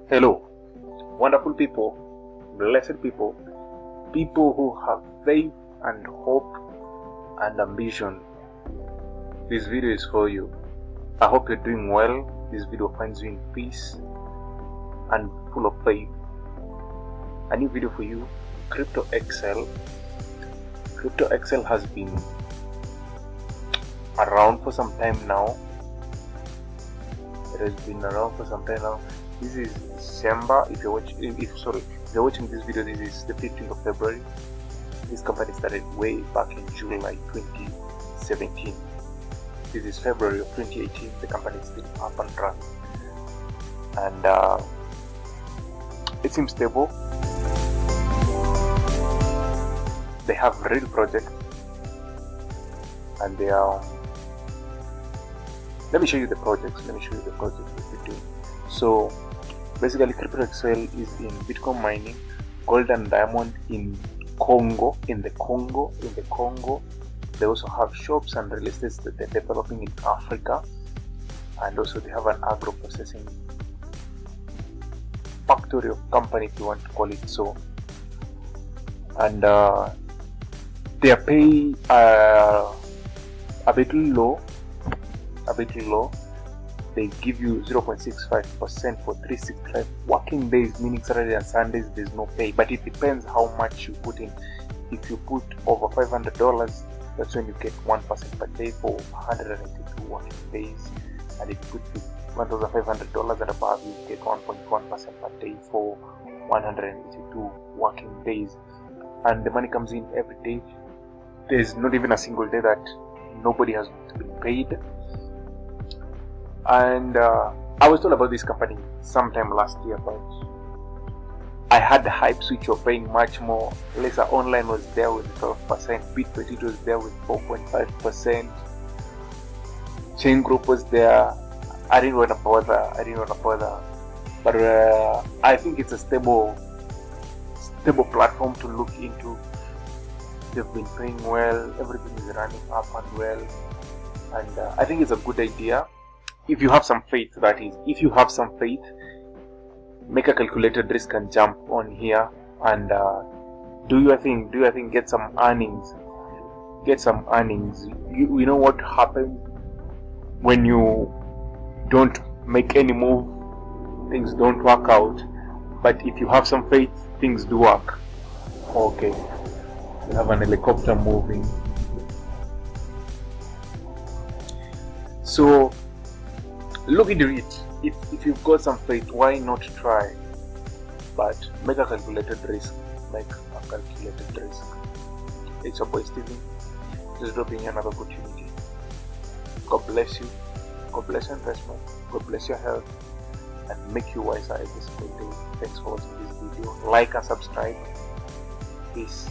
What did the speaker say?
Hello, wonderful people, blessed people, people who have faith and hope and ambition. This video is for you. I hope you're doing well. This video finds you in peace and full of faith. A new video for you, Cryptoxl. Cryptoxl has been around for some time now. It has been around for some time now. This is December. If you're watching this video, this is the 15th of February. This company started way back in July 2017. This is February of 2018. The company is still up and running, and it seems stable. They have real projects, and they are. Let me show you the projects. That we're doing. So basically, Cryptoxl is in Bitcoin mining, gold and diamond in Congo. They also have shops and real estates that they're developing in Africa, and also they have an agro processing factory or company, if you want to call it so. And their pay a bit low. They give you 0.65% for 365 working days, meaning Saturday and Sundays there's no pay, but it depends how much you put in. If you put over $500, that's when you get 1% per day for 182 working days, and if you put $1,500 and above, you get 1.1% per day for 182 working days, and the money comes in every day. There's not even a single day that nobody has been paid. And I was told about this company sometime last year, but I had the hype switch of paying much more. Laser Online was there with 12%, Bitbet was there with 4.5%, Chain Group was there. I didn't want to bother, but I think it's a stable platform to look into. They've been paying well, everything is running up and well, and I think it's a good idea. If you have some faith, that is, if you have some faith, make a calculated risk and jump on here and do your thing, get some earnings. You know what happens when you don't make any move? Things don't work out, but if you have some faith, things do work. Okay, you have an helicopter moving. So look into it. If you've got some faith, why not try? But make a calculated risk. It's your boy Steven, just dropping you another opportunity. God bless you. God bless your investment. God bless your health, and make you wiser every single day. Thanks for watching this video. Like and subscribe. Peace.